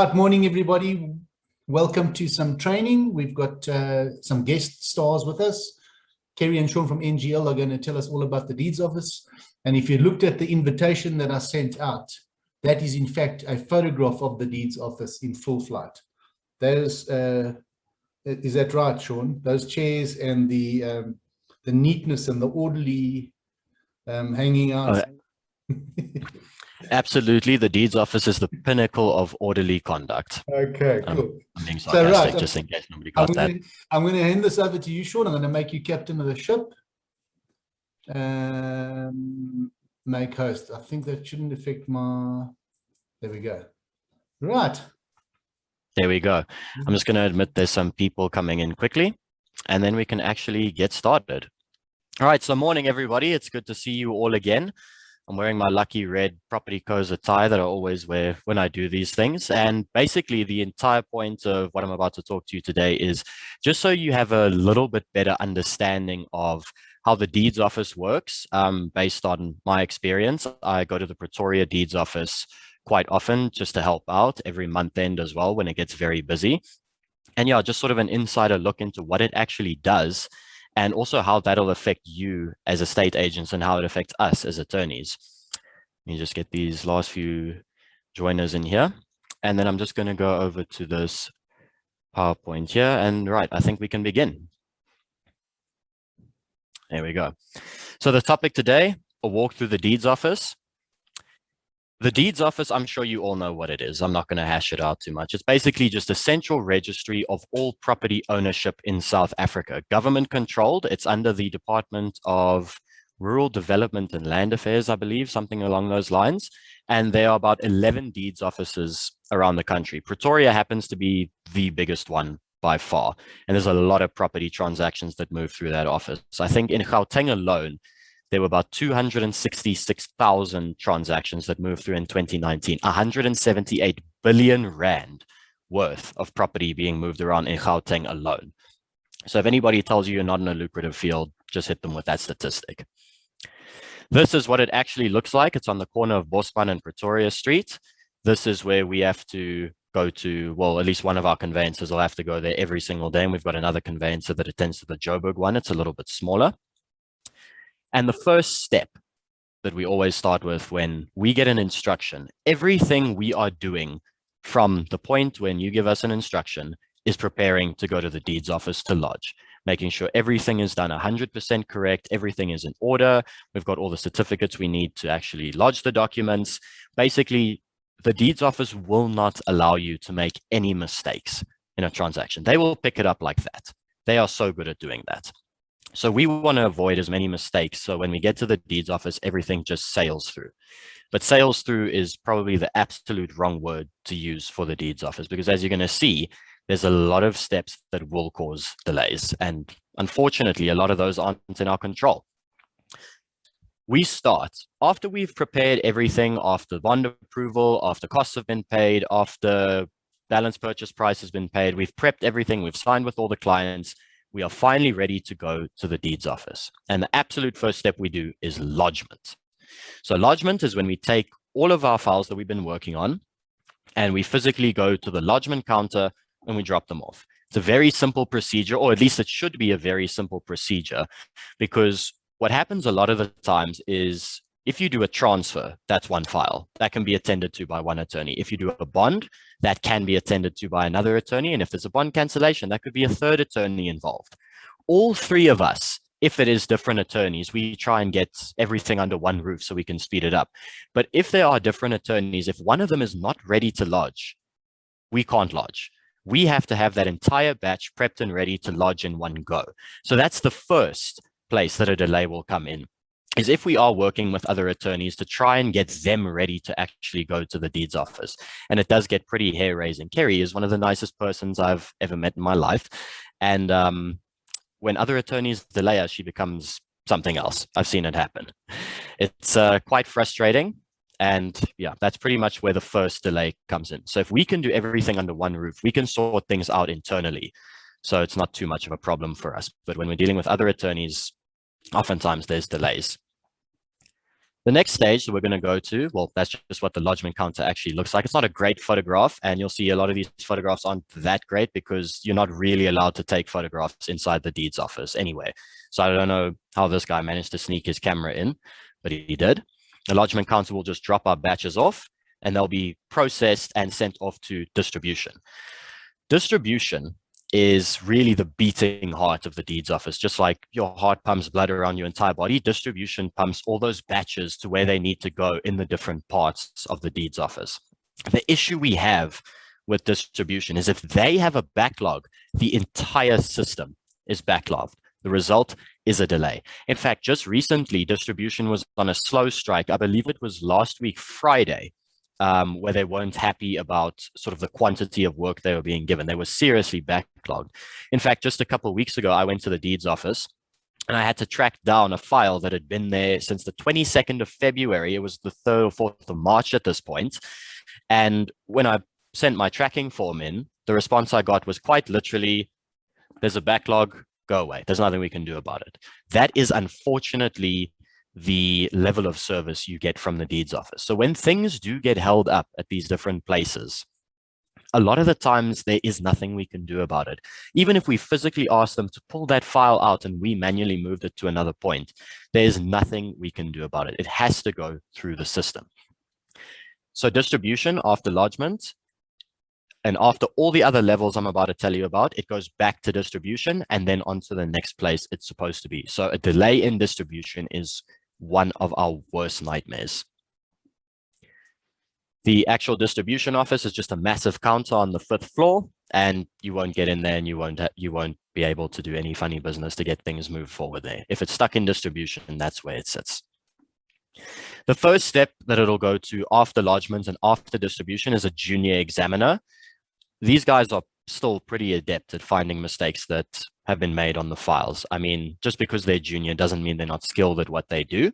Right, morning everybody. Welcome to some training. We've got some guest stars with us. Kerry and Sean from NGL are going to tell us all about the deeds office. And if you looked at the invitation that I sent out, that is in fact a photograph of the deeds office in full flight. Those, is that right, Sean? Those chairs and the neatness and the orderly hanging out. Absolutely, the deeds office is the pinnacle of orderly conduct. Okay, cool. I'm being sarcastic, just in case nobody got that. I'm going to hand this over to you, Sean. I'm going to make you captain of the ship. Make host. I think that shouldn't affect my... There we go. Right. There we go. I'm just going to admit there's some people coming in quickly, and then we can actually get started. All right, so morning, everybody. It's good to see you all again. I'm wearing my lucky red Property Co's attire that I always wear when I do these things. And basically the entire point of what I'm about to talk to you today is just so you have a little bit better understanding of how the deeds office works. Based on my experience, I go to the Pretoria deeds office quite often just to help out every month end as well when it gets very busy. And yeah, just sort of an insider look into what it actually does, and also how that'll affect you as estate agents and how it affects us as attorneys. Let me just get these last few joiners in here. And then I'm just going to go over to this PowerPoint here. And right, I think we can begin. There we go. So the topic today, a walk through the deeds office. The deeds office, I'm sure you all know what it is. I'm not going to hash it out too much. It's basically just a central registry of all property ownership in South Africa. Government controlled. It's under the Department of Rural Development and Land Affairs, I believe, something along those lines. And there are about 11 deeds offices around the country. Pretoria happens to be the biggest one by far. And there's a lot of property transactions that move through that office. So I think in Gauteng alone, there were about 266,000 transactions that moved through in 2019, 178 billion rand worth of property being moved around in Gauteng alone. So if anybody tells you you're not in a lucrative field, just hit them with that statistic. This is what it actually looks like. It's on the corner of Bosman and Pretoria Street. This is where we have to go to, well, at least one of our conveyancers will have to go there every single day. And we've got another conveyancer that attends to the Joburg one. It's a little bit smaller. And the first step that we always start with when we get an instruction, everything we are doing from the point when you give us an instruction is preparing to go to the deeds office to lodge, making sure everything is done 100% correct, everything is in order. We've got all the certificates we need to actually lodge the documents. Basically, the deeds office will not allow you to make any mistakes in a transaction. They will pick it up like that. They are so good at doing that. So we want to avoid as many mistakes. So when we get to the deeds office, everything just sails through. But sails through is probably the absolute wrong word to use for the deeds office, because as you're going to see, there's a lot of steps that will cause delays. And unfortunately, a lot of those aren't in our control. We start after we've prepared everything, after bond approval, after costs have been paid, after balance purchase price has been paid. We've prepped everything. We've signed with all the clients. We are finally ready to go to the deeds office. And the absolute first step we do is lodgment. So lodgment is when we take all of our files that we've been working on and we physically go to the lodgment counter and we drop them off. It's a very simple procedure, or at least it should be a very simple procedure, because what happens a lot of the times is if you do a transfer, that's one file that can be attended to by one attorney. If you do a bond, that can be attended to by another attorney. And if there's a bond cancellation, that could be a third attorney involved. All three of us, if it is different attorneys, we try and get everything under one roof so we can speed it up. But if there are different attorneys, if one of them is not ready to lodge, we can't lodge. We have to have that entire batch prepped and ready to lodge in one go. So that's the first place that a delay will come in, is if we are working with other attorneys to try and get them ready to actually go to the deeds office. And it does get pretty hair-raising. Kerry is one of the nicest persons I've ever met in my life. And when other attorneys delay us, she becomes something else. I've seen it happen. It's quite frustrating. And yeah, that's pretty much where the first delay comes in. So if we can do everything under one roof, we can sort things out internally. So it's not too much of a problem for us. But when we're dealing with other attorneys, oftentimes there's delays. The next stage that we're going to go to, well, that's just what the lodgment counter actually looks like. It's not a great photograph, and you'll see a lot of these photographs aren't that great because you're not really allowed to take photographs inside the deeds office anyway. So I don't know how this guy managed to sneak his camera in, but he did. The lodgment counter will just drop our batches off, and they'll be processed and sent off to distribution. Distribution is really the beating heart of the deeds office. Just like your heart pumps blood around your entire body, distribution pumps all those batches to where they need to go in the different parts of the deeds office. The issue we have with distribution is if they have a backlog, the entire system is backlogged. The result is a delay. In fact, just recently, distribution was on a slow strike. I believe it was last week, Friday, where they weren't happy about sort of the quantity of work they were being given. They were seriously backlogged. In fact, just a couple of weeks ago, I went to the deeds office and I had to track down a file that had been there since the 22nd of February. It was the 3rd or 4th of March at this point. And when I sent my tracking form in, the response I got was quite literally, there's a backlog, go away. There's nothing we can do about it. That is unfortunately the level of service you get from the deeds office. So when things do get held up at these different places, a lot of the times there is nothing we can do about it. Even if we physically ask them to pull that file out and we manually moved it to another point, there's nothing we can do about it. It has to go through the system. So distribution after lodgment, and after all the other levels I'm about to tell you about, it goes back to distribution and then on to the next place it's supposed to be. So a delay in distribution is one of our worst nightmares. The actual distribution office is just a massive counter on the 5th floor, and you won't get in there and you won't be able to do any funny business to get things moved forward there. If it's stuck in distribution, that's where it sits. The first step that it'll go to after lodgement and after distribution is a junior examiner. These guys are still pretty adept at finding mistakes that have been made on the files. I mean, just because they're junior doesn't mean they're not skilled at what they do.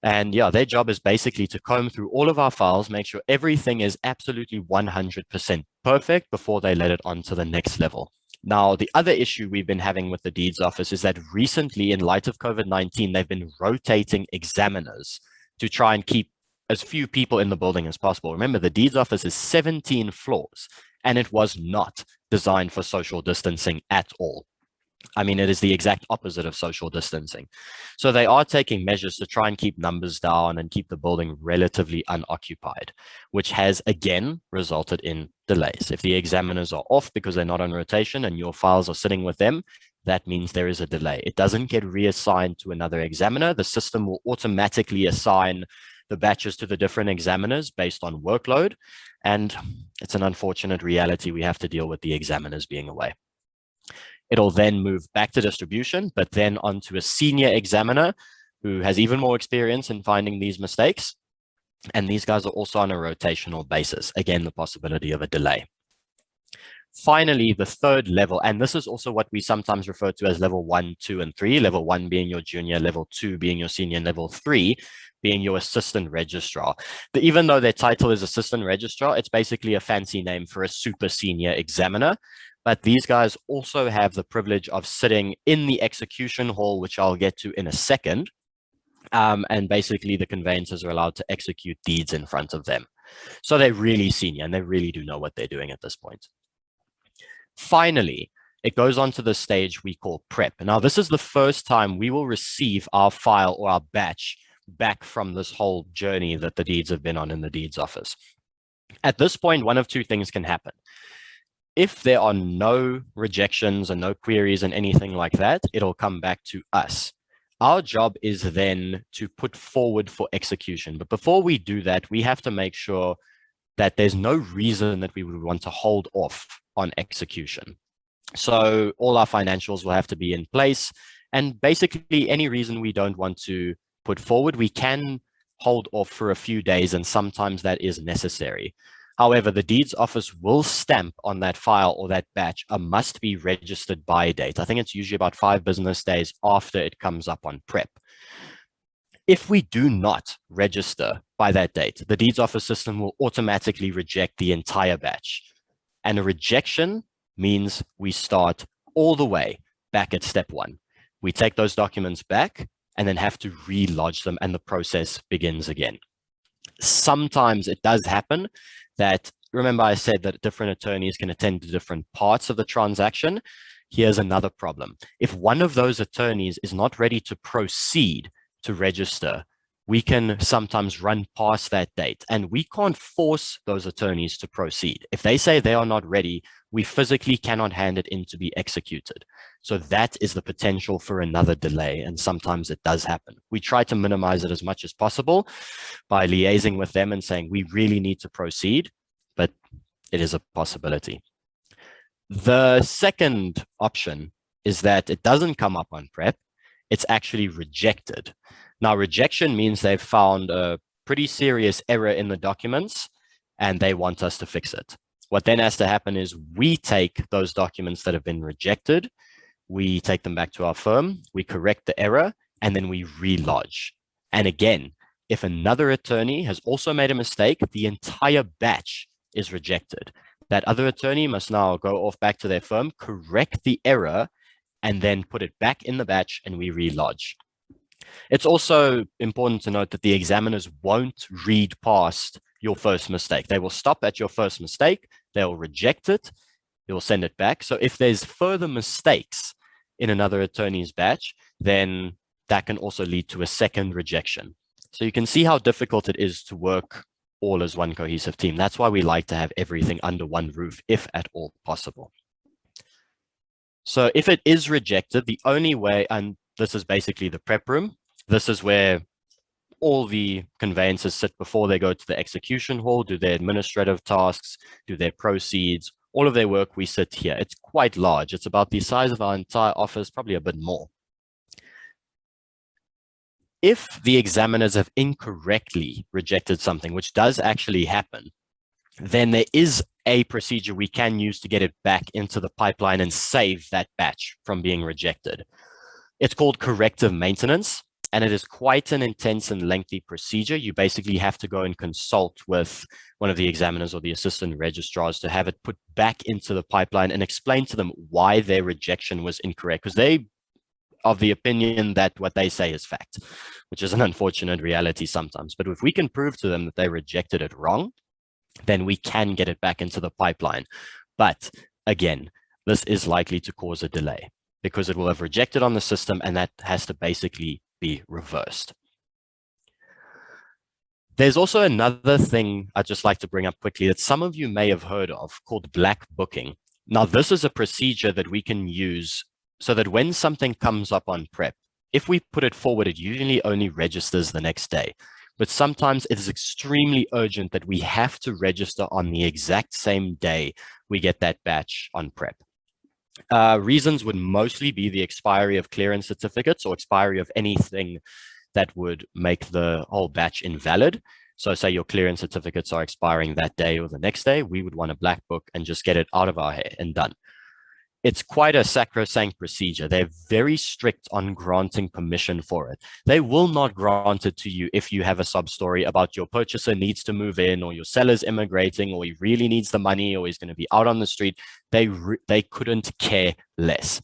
And yeah, their job is basically to comb through all of our files, make sure everything is absolutely 100% perfect before they let it on to the next level. Now, the other issue we've been having with the deeds office is that recently, in light of COVID-19, they've been rotating examiners to try and keep as few people in the building as possible. Remember, the deeds office is 17 floors, and it was not designed for social distancing at all. I mean, it is the exact opposite of social distancing. So they are taking measures to try and keep numbers down and keep the building relatively unoccupied, which has, again, resulted in delays. If the examiners are off because they're not on rotation and your files are sitting with them, that means there is a delay. It doesn't get reassigned to another examiner. The system will automatically assign the batches to the different examiners based on workload. And it's an unfortunate reality we have to deal with the examiners being away. It'll then move back to distribution, but then onto a senior examiner who has even more experience in finding these mistakes. And these guys are also on a rotational basis. Again, the possibility of a delay. Finally, the third level, and this is also what we sometimes refer to as level 1, 2, and 3, level 1 being your junior, level 2 being your senior, and level 3 being your assistant registrar. Even though their title is assistant registrar, it's basically a fancy name for a super senior examiner. But these guys also have the privilege of sitting in the execution hall, which I'll get to in a second. And basically the conveyancers are allowed to execute deeds in front of them. So they're really senior and they really do know what they're doing at this point. Finally, it goes on to the stage we call prep. Now, this is the first time we will receive our file or our batch back from this whole journey that the deeds have been on in the deeds office. At this point, one of two things can happen. If there are no rejections and no queries and anything like that, it'll come back to us. Our job is then to put forward for execution. But before we do that, we have to make sure that there's no reason that we would want to hold off on execution. So all our financials will have to be in place. And basically any reason we don't want to put forward, we can hold off for a few days, and sometimes that is necessary. However, the deeds office will stamp on that file or that batch a must be registered by date. I think it's usually about 5 business days after it comes up on prep. If we do not register by that date, the deeds office system will automatically reject the entire batch. And a rejection means we start all the way back at step 1. We take those documents back and then have to re-lodge them, and the process begins again. Sometimes it does happen that, remember I said that different attorneys can attend to different parts of the transaction. Here's another problem. If one of those attorneys is not ready to proceed to register, we can sometimes run past that date, and we can't force those attorneys to proceed. If they say they are not ready, we physically cannot hand it in to be executed. So that is the potential for another delay, and sometimes it does happen. We try to minimize it as much as possible by liaising with them and saying we really need to proceed, but it is a possibility. The second option is that it doesn't come up on prep, it's actually rejected. Now, rejection means they've found a pretty serious error in the documents and they want us to fix it. What then has to happen is we take those documents that have been rejected, we take them back to our firm, we correct the error, and then we relodge. And again, if another attorney has also made a mistake, the entire batch is rejected. That other attorney must now go off back to their firm, correct the error, and then put it back in the batch and we relodge. It's also important to note that the examiners won't read past your first mistake. They will stop at your first mistake, they'll reject it, they will send it back. So if there's further mistakes in another attorney's batch, then that can also lead to a second rejection. So you can see how difficult it is to work all as one cohesive team. That's why we like to have everything under one roof, if at all possible. So if it is rejected, the only way, and this is basically the prep room, this is where all the conveyancers sit before they go to the execution hall, do their administrative tasks, do their proceeds, all of their work, we sit here. It's quite large. It's about the size of our entire office, probably a bit more. If the examiners have incorrectly rejected something, which does actually happen, then there is a procedure we can use to get it back into the pipeline and save that batch from being rejected. It's called corrective maintenance, and it is quite an intense and lengthy procedure. You basically have to go and consult with one of the examiners or the assistant registrars to have it put back into the pipeline and explain to them why their rejection was incorrect, because they of the opinion that what they say is fact, which is an unfortunate reality sometimes. But if we can prove to them that they rejected it wrong, then we can get it back into the pipeline. But again, this is likely to cause a delay because it will have rejected on the system, and that has to basically be reversed. There's also another thing I'd just like to bring up quickly that some of you may have heard of called black booking. Now, this is a procedure that we can use so that when something comes up on prep, if we put it forward, it usually only registers the next day. But sometimes it is extremely urgent that we have to register on the exact same day we get that batch on prep. Reasons would mostly be the expiry of clearance certificates or expiry of anything that would make the whole batch invalid. So say your clearance certificates are expiring that day or the next day, we would want a black book and just get it out of our hair and done. It's quite a sacrosanct procedure. They're very strict on granting permission for it. They will not grant it to you if you have a sub story about your purchaser needs to move in, or your seller's immigrating, or he really needs the money, or he's going to be out on the street. They couldn't care less.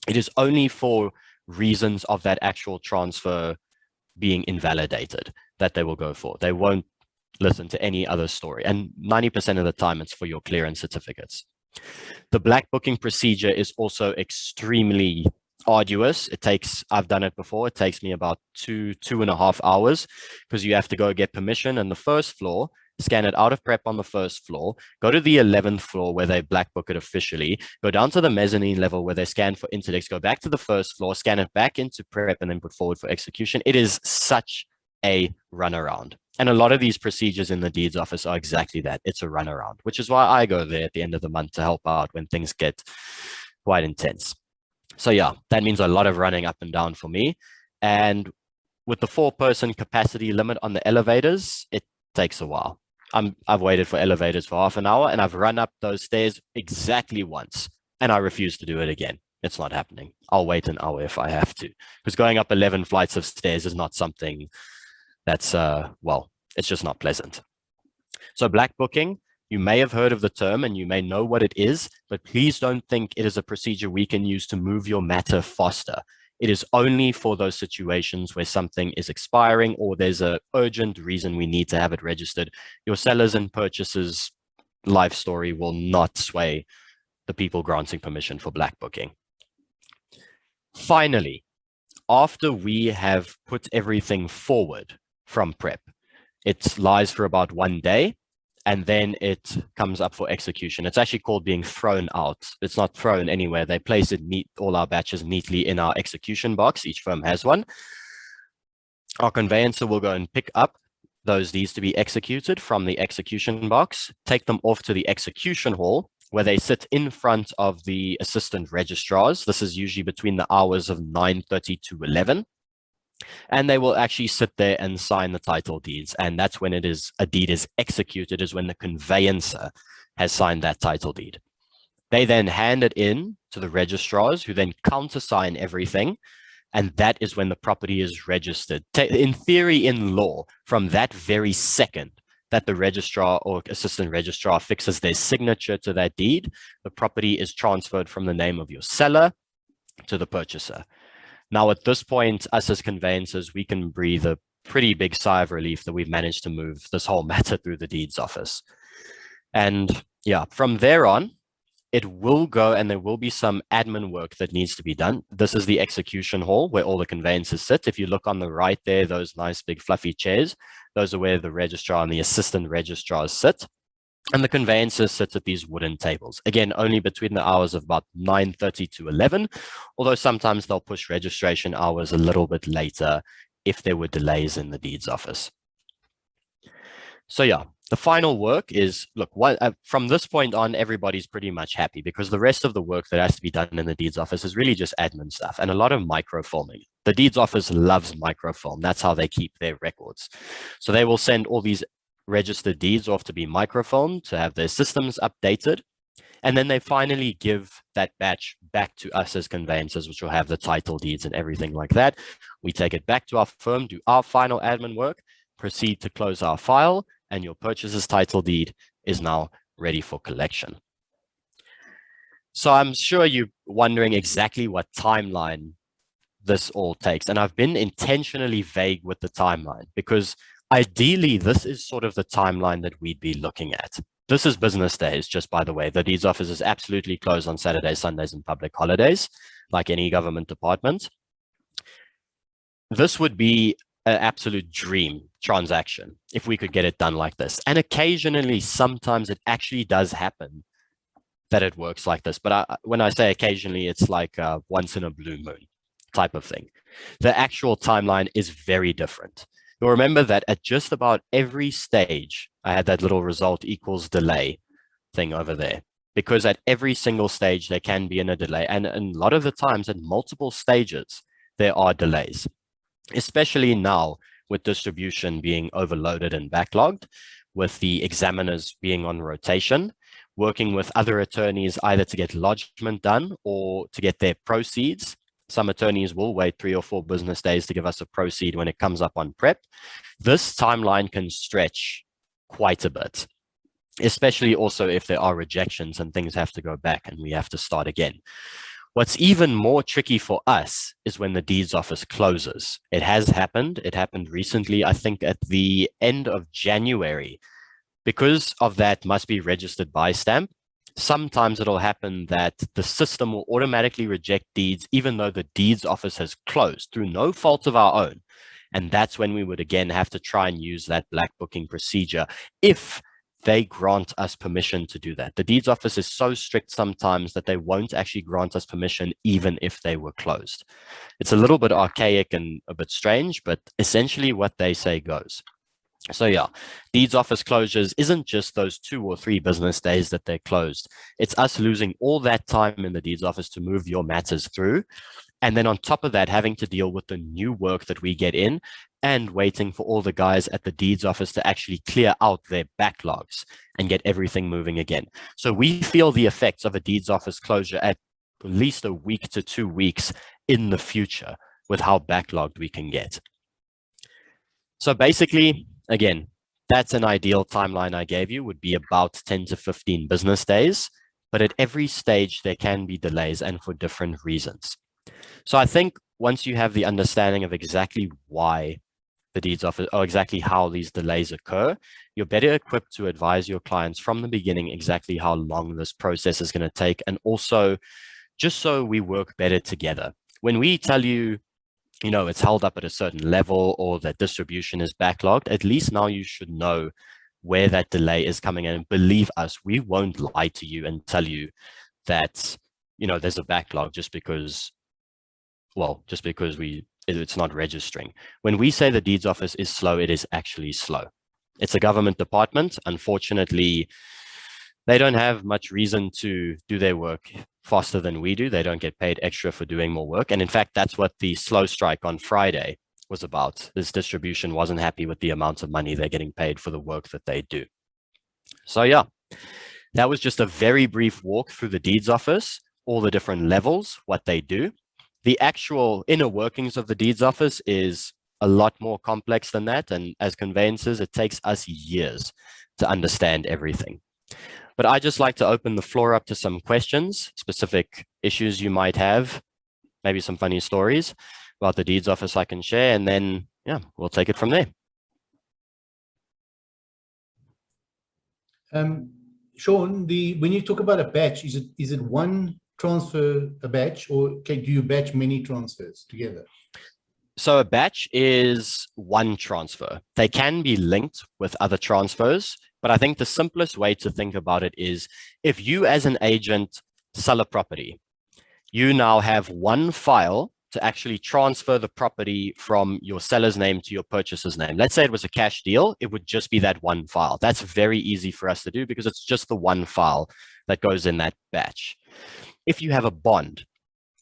It is only for reasons of that actual transfer being invalidated that they will go for. They won't listen to any other story. And 90% of the time, it's for your clearance certificates. The black booking procedure is also extremely arduous. I've done it before. It takes me about 2.5 hours because you have to go get permission on the first floor, scan it out of prep on the first floor, go to the 11th floor where they black book it officially, go down to the mezzanine level where they scan for interdicts, go back to the first floor, scan it back into prep, and then put forward for execution. It is such a runaround. And a lot of these procedures in the deeds office are exactly that. It's a runaround, which is why I go there at the end of the month to help out when things get quite intense. So yeah, that means a lot of running up and down for me. And with the 4-person capacity limit on the elevators, it takes a while. I've waited for elevators for half an hour and I've run up those stairs exactly once and I refuse to do it again. It's not happening. I'll wait an hour if I have to, because going up 11 flights of stairs is not something that's, well, it's just not pleasant. So black booking, you may have heard of the term and you may know what it is, but please don't think it is a procedure we can use to move your matter faster. It is only for those situations where something is expiring or there's an urgent reason we need to have it registered. Your sellers and purchasers' life story will not sway the people granting permission for black booking. Finally, after we have put everything forward from prep, it lies for about 1 day, and then it comes up for execution. It's actually called being thrown out. It's not thrown anywhere. They place it all our batches neatly in our execution box. Each firm has one. Our conveyancer will go and pick up those deeds to be executed from the execution box, take them off to the execution hall, where they sit in front of the assistant registrars. This is usually between the hours of 9:30 to 11. And they will actually sit there and sign the title deeds. And that's when a deed is executed, is when the conveyancer has signed that title deed. They then hand it in to the registrars, who then countersign everything. And that is when the property is registered. In theory, in law, from that very second that the registrar or assistant registrar fixes their signature to that deed, the property is transferred from the name of your seller to the purchaser. Now, at this point, us as conveyancers, we can breathe a pretty big sigh of relief that we've managed to move this whole matter through the deeds office. And yeah, from there on, it will go and there will be some admin work that needs to be done. This is the execution hall where all the conveyancers sit. If you look on the right there, those nice big fluffy chairs, those are where the registrar and the assistant registrars sit. And the conveyancers sit at these wooden tables. Again, only between the hours of about 9:30 to 11, although sometimes they'll push registration hours a little bit later if there were delays in the deeds office. So yeah, the final work is, look, from this point on, everybody's pretty much happy because the rest of the work that has to be done in the deeds office is really just admin stuff and a lot of microfilming. The deeds office loves microfilm. That's how they keep their records. So they will send all these registered deeds off to be microfilmed, to have their systems updated. And then they finally give that batch back to us as conveyancers, which will have the title deeds and everything like that. We take it back to our firm, do our final admin work, proceed to close our file, and your purchaser's title deed is now ready for collection. So I'm sure you're wondering exactly what timeline this all takes. And I've been intentionally vague with the timeline because ideally, this is sort of the timeline that we'd be looking at. This is business days, just by the way. The deeds office is absolutely closed on Saturdays, Sundays, and public holidays, like any government department. This would be an absolute dream transaction if we could get it done like this. And occasionally, sometimes it actually does happen that it works like this. But when I say occasionally, it's like once in a blue moon type of thing. The actual timeline is very different. You'll remember that at just about every stage, I had that little result equals delay thing over there. Because at every single stage, there can be a delay. And a lot of the times at multiple stages, there are delays. Especially now with distribution being overloaded and backlogged, with the examiners being on rotation, working with other attorneys either to get lodgment done or to get their proceeds. Some attorneys will wait 3 or 4 business days to give us a proceed when it comes up on prep. This timeline can stretch quite a bit, especially also if there are rejections and things have to go back and we have to start again. What's even more tricky for us is when the deeds office closes. It has happened. It happened recently, I think at the end of January. Because of that must be registered by stamp, sometimes it'll happen that the system will automatically reject deeds even though the deeds office has closed through no fault of our own. And that's when we would again have to try and use that black booking procedure if they grant us permission to do that. The deeds office is so strict sometimes that they won't actually grant us permission even if they were closed. It's a little bit archaic and a bit strange, but essentially what they say goes. So yeah, deeds office closures isn't just those 2 or 3 business days that they're closed. It's us losing all that time in the deeds office to move your matters through. And then on top of that, having to deal with the new work that we get in and waiting for all the guys at the deeds office to actually clear out their backlogs and get everything moving again. So we feel the effects of a deeds office closure at least a week to 2 weeks in the future with how backlogged we can get. So basically, again, that's an ideal timeline I gave you, would be about 10 to 15 business days. But at every stage, there can be delays and for different reasons. So I think once you have the understanding of exactly why the deeds office, or exactly how these delays occur, you're better equipped to advise your clients from the beginning exactly how long this process is going to take, and also just so we work better together. When we tell you, you know, it's held up at a certain level or that distribution is backlogged, at least now you should know where that delay is coming in. And believe us, we won't lie to you and tell you that, you know, there's a backlog just because, well, just because it's not registering. When we say the deeds office is slow, it is actually slow. It's a government department. Unfortunately, they don't have much reason to do their work faster than we do. They don't get paid extra for doing more work. And in fact, that's what the slow strike on Friday was about. This distribution wasn't happy with the amount of money they're getting paid for the work that they do. So yeah, that was just a very brief walk through the deeds office, all the different levels, what they do. The actual inner workings of the deeds office is a lot more complex than that. And as conveyancers, it takes us years to understand everything. But I just like to open the floor up to some questions, specific issues you might have, maybe some funny stories about the deeds office I can share, and then, yeah, we'll take it from there. Sean, when you talk about a batch, is it one transfer a batch, or do you batch many transfers together? So a batch is one transfer. They can be linked with other transfers, but I think the simplest way to think about it is if you as an agent sell a property, you now have one file to actually transfer the property from your seller's name to your purchaser's name. Let's say it was a cash deal, it would just be that one file. That's very easy for us to do because it's just the one file that goes in that batch. If you have a bond,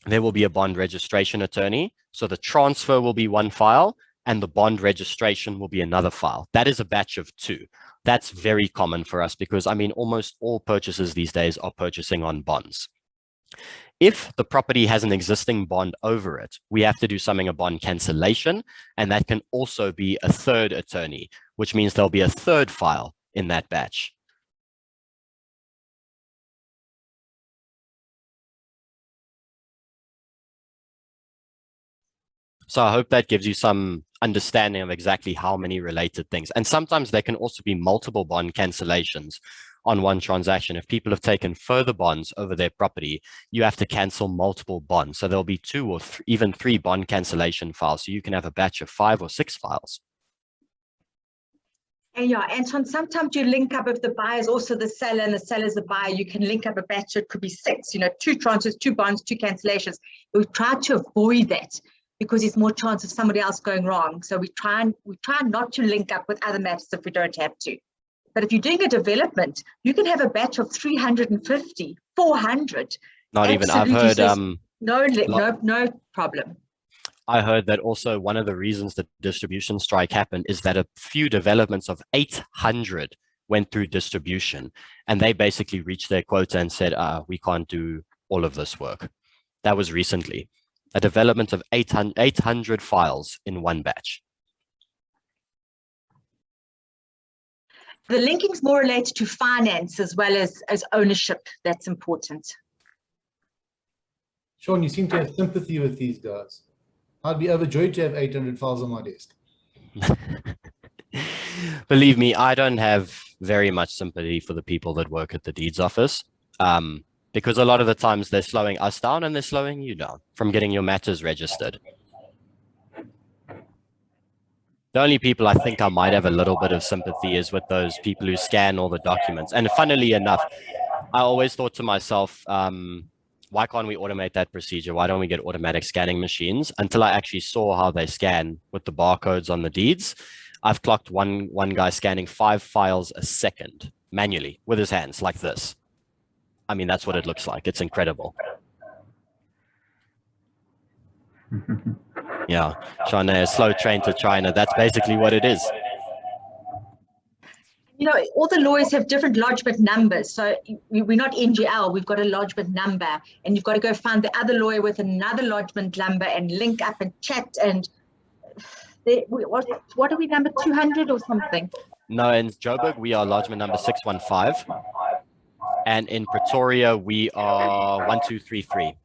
there will be a bond registration attorney. So the transfer will be one file and the bond registration will be another file. That is a batch of two. That's very common for us because, I mean, almost all purchasers these days are purchasing on bonds. If the property has an existing bond over it, we have to do something, a bond cancellation, and that can also be a third attorney, which means there'll be a third file in that batch. So I hope that gives you some understanding of exactly how many related things. And sometimes there can also be multiple bond cancellations on one transaction. If people have taken further bonds over their property, you have to cancel multiple bonds. So there'll be 2 or even 3 bond cancellation files. So you can have a batch of 5 or 6 files. And yeah, Anton, sometimes you link up if the buyer is also the seller and the seller is the buyer, you can link up a batch. So it could be 6, 2 transfers, 2 bonds, 2 cancellations. We try to avoid that because there's more chance of somebody else going wrong. So we try not to link up with other matters if we don't have to. But if you're doing a development, you can have a batch of 350, 400. Not even, I've heard no problem. I heard that also one of the reasons the distribution strike happened is that a few developments of 800 went through distribution, and they basically reached their quota and said, we can't do all of this work. That was recently. A development of 800 files in one batch. The linking's more related to finance as well as ownership. That's important. Sean, you seem to have sympathy with these guys. I'd be overjoyed to have 800 files on my desk. Believe me, I don't have very much sympathy for the people that work at the deeds office. Because a lot of the times they're slowing us down and they're slowing you down from getting your matters registered. The only people I think I might have a little bit of sympathy is with those people who scan all the documents. And funnily enough, I always thought to myself, why can't we automate that procedure? Why don't we get automatic scanning machines? Until I actually saw how they scan with the barcodes on the deeds. I've clocked one guy scanning 5 files a second manually with his hands like this. I mean, that's what it looks like. It's incredible. Yeah, China, a slow train to China. That's basically what it is. All the lawyers have different lodgment numbers. So we're not NGL, we've got a lodgment number, and you've got to go find the other lawyer with another lodgment number and link up and chat. And what are we, number 200 or something? No, in Joburg, we are lodgment number 615. And in Pretoria, we are 1233.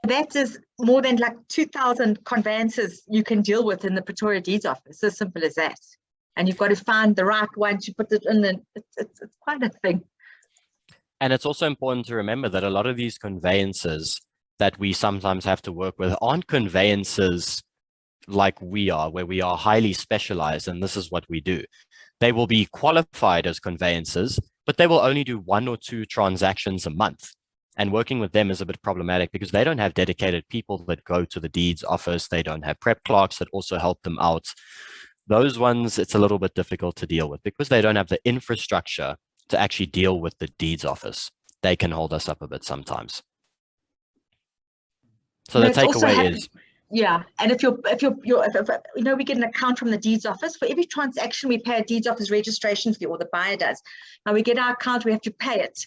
that is more than like 2,000 conveyances you can deal with in the Pretoria Deeds Office. As simple as that. And you've got to find the right one to put it in, and it's quite a thing. And it's also important to remember that a lot of these conveyances that we sometimes have to work with aren't conveyances like we are, where we are highly specialized and this is what we do. They will be qualified as conveyances, but they will only do 1 or 2 transactions a month. And working with them is a bit problematic because they don't have dedicated people that go to the deeds office. They don't have prep clerks that also help them out. Those ones, it's a little bit difficult to deal with because they don't have the infrastructure to actually deal with the deeds office. They can hold us up a bit sometimes. So the takeaway is, yeah, and if we get an account from the deeds office, for every transaction we pay a deeds office registration fee, or the buyer does. Now we get our account, we have to pay it.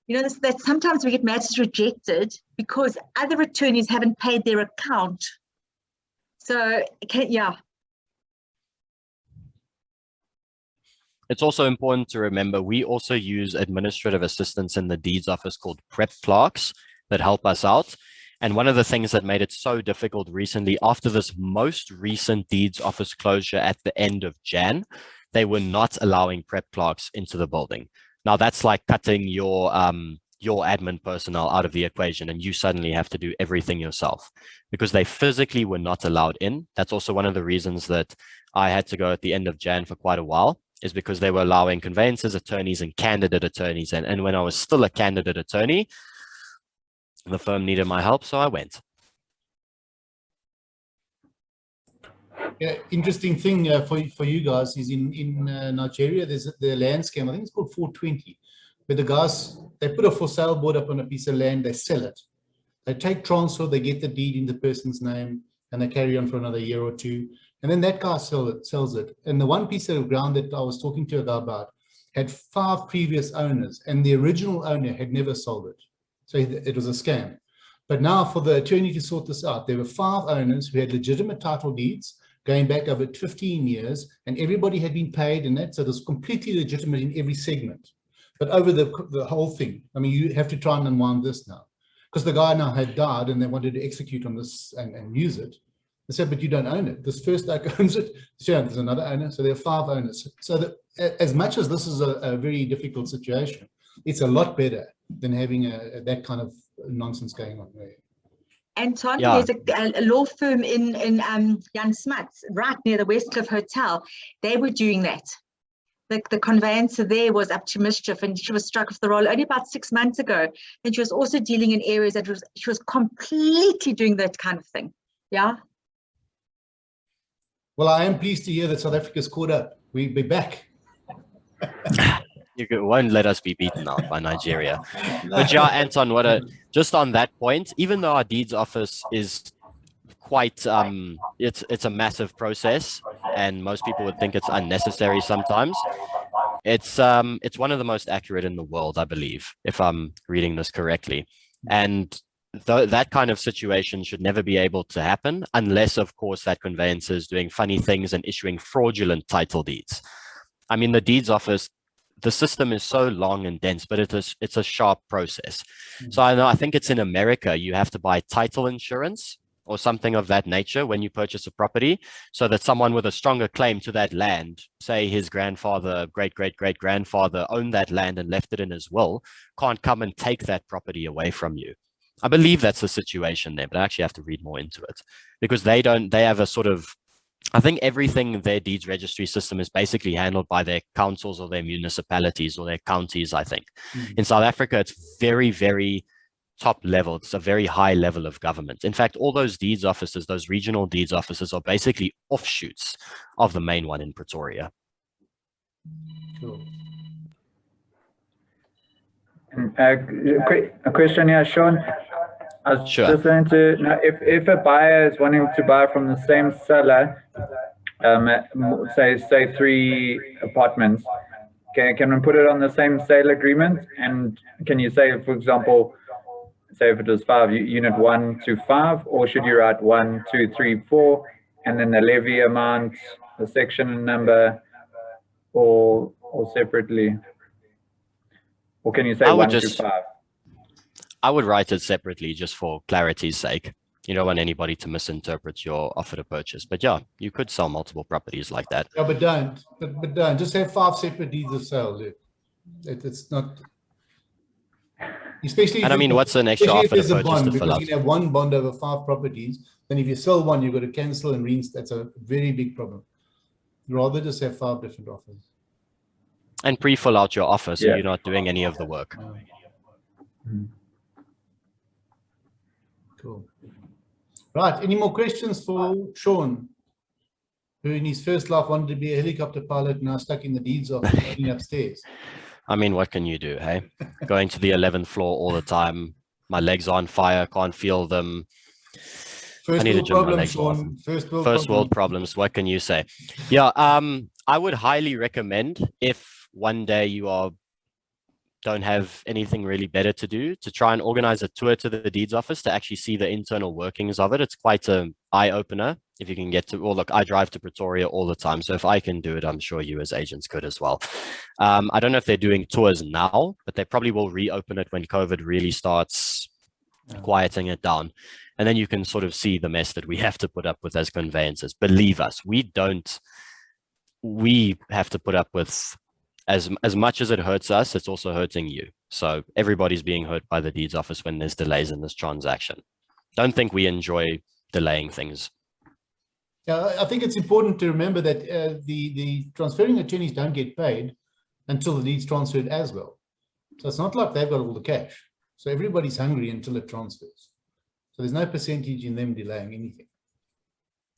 You know, that sometimes we get matters rejected because other attorneys haven't paid their account. So yeah. It's also important to remember we also use administrative assistants in the deeds office called prep clerks that help us out. And one of the things that made it so difficult recently, after this most recent deeds office closure at the end of Jan, they were not allowing prep clerks into the building. Now that's like cutting your admin personnel out of the equation, and you suddenly have to do everything yourself because they physically were not allowed in. That's also one of the reasons that I had to go at the end of Jan for quite a while, is because they were allowing conveyancers, attorneys, and candidate attorneys. And when I was still a candidate attorney, the firm needed my help, so I went. Yeah, interesting thing for you guys is in Nigeria, there's the land scam. I think it's called 420, where the guys, they put a for sale board up on a piece of land, they sell it. They take transfer, they get the deed in the person's name, and they carry on for another year or 2. And then that guy sells it. And the one piece of ground that I was talking to a guy about had 5 previous owners, and the original owner had never sold it. So it was a scam. But now for the attorney to sort this out, there were 5 owners who had legitimate title deeds going back over 15 years, and everybody had been paid in that. So it was completely legitimate in every segment. But over the whole thing, I mean, you have to try and unwind this now, because the guy now had died and they wanted to execute on this and use it. They said, but you don't own it. This first guy owns it. Sure, there's another owner. So there are 5 owners. So that, as much as this is a very difficult situation, it's a lot better than having that kind of nonsense going on there. Anton, Yeah. there's a law firm in Jan Smuts, right near the Westcliff Hotel. They were doing that. The conveyancer there was up to mischief, and she was struck off the roll only about 6 months ago. And she was also dealing in areas that she was completely doing that kind of thing. Yeah. Well, I am pleased to hear that South Africa's caught up. We'll be back. You won't let us be beaten out by Nigeria. But yeah, Anton, just on that point, even though our deeds office is quite, it's a massive process, and most people would think it's unnecessary sometimes. It's one of the most accurate in the world, I believe, if I'm reading this correctly. And that kind of situation should never be able to happen unless, of course, that conveyancer is doing funny things and issuing fraudulent title deeds. I mean, the deeds office, the system is so long and dense, but it's a sharp process. So I think it's in America, you have to buy title insurance or something of that nature when you purchase a property, so that someone with a stronger claim to that land, say his grandfather, great-great-great-grandfather owned that land and left it in his will, can't come and take that property away from you. I believe that's the situation there, but I actually have to read more into it, because they have a sort of, I think everything, their deeds registry system is basically handled by their councils or their municipalities or their counties, I think. In South Africa, it's very, very top level. It's a very high level of government. In fact, all those deeds offices, those regional deeds offices, are basically offshoots of the main one in Pretoria. Cool. A question here, Sean. I was Sure. just going to know if a buyer is wanting to buy from the same seller, say 3 apartments, can we put it on the same sale agreement? And can you say, for example, say if it was 5, unit 1 to 5, or should you write 1, 2, 3, 4, and then the levy amount, the section number, or separately? Or can you say 1 to 5? I would write it separately just for clarity's sake. You don't want anybody to misinterpret your offer to purchase. But yeah, you could sell multiple properties like that. Yeah, but don't. But don't. Just have 5 separate deeds of sale. Look. It's not. Especially. And I mean, what's an extra offer to there's a purchase bond, to because fill out? you can have one bond over 5 properties. Then if you sell one, you've got to cancel and reinstate. That's a very big problem. Rather just have 5 different offers. And pre-fill out your offer so Yeah. you're not doing any of the work. Cool. Right. Any more questions for Sean, who in his first life wanted to be a helicopter pilot, now stuck in the deeds office, running upstairs? I mean, what can you do, hey? Going to the 11th floor all the time. My legs are on fire, can't feel them. First I need to world gym my problem, legs more Sean. often. First World problems, what can you say? Yeah, I would highly recommend, if one day you don't have anything really better to do, to try and organize a tour to the deeds office to actually see the internal workings of it. It's quite an eye-opener if you can get to, well, look, I drive to Pretoria all the time, so if I can do it, I'm sure you as agents could as well. I don't know if they're doing tours now, but they probably will reopen it when COVID really starts quieting it down. And then you can sort of see the mess that we have to put up with as conveyancers. Believe us, we have to put up with, as much as it hurts us, it's also hurting you. So everybody's being hurt by the deeds office when there's delays in this transaction. Don't think we enjoy delaying things. Yeah, I think it's important to remember that the transferring attorneys don't get paid until the deed's transferred as well. So it's not like they've got all the cash. So everybody's hungry until it transfers. So there's no percentage in them delaying anything.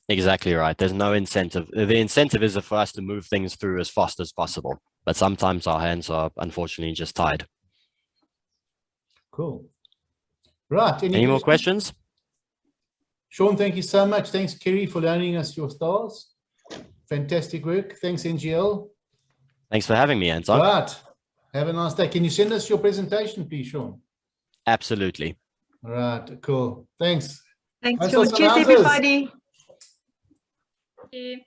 Exactly right. There's no incentive. The incentive is for us to move things through as fast as possible. But sometimes our hands are unfortunately just tied. Cool. Right. Any more questions? Sean, thank you so much. Thanks, Kerry, for loaning us your stars. Fantastic work. Thanks, NGL. Thanks for having me, Anton. Right. Have a nice day. Can you send us your presentation, please, Sean? Absolutely. All right. Cool. Thanks. Thanks, Nice Sean. to Cheers, see you. everybody. Thank you.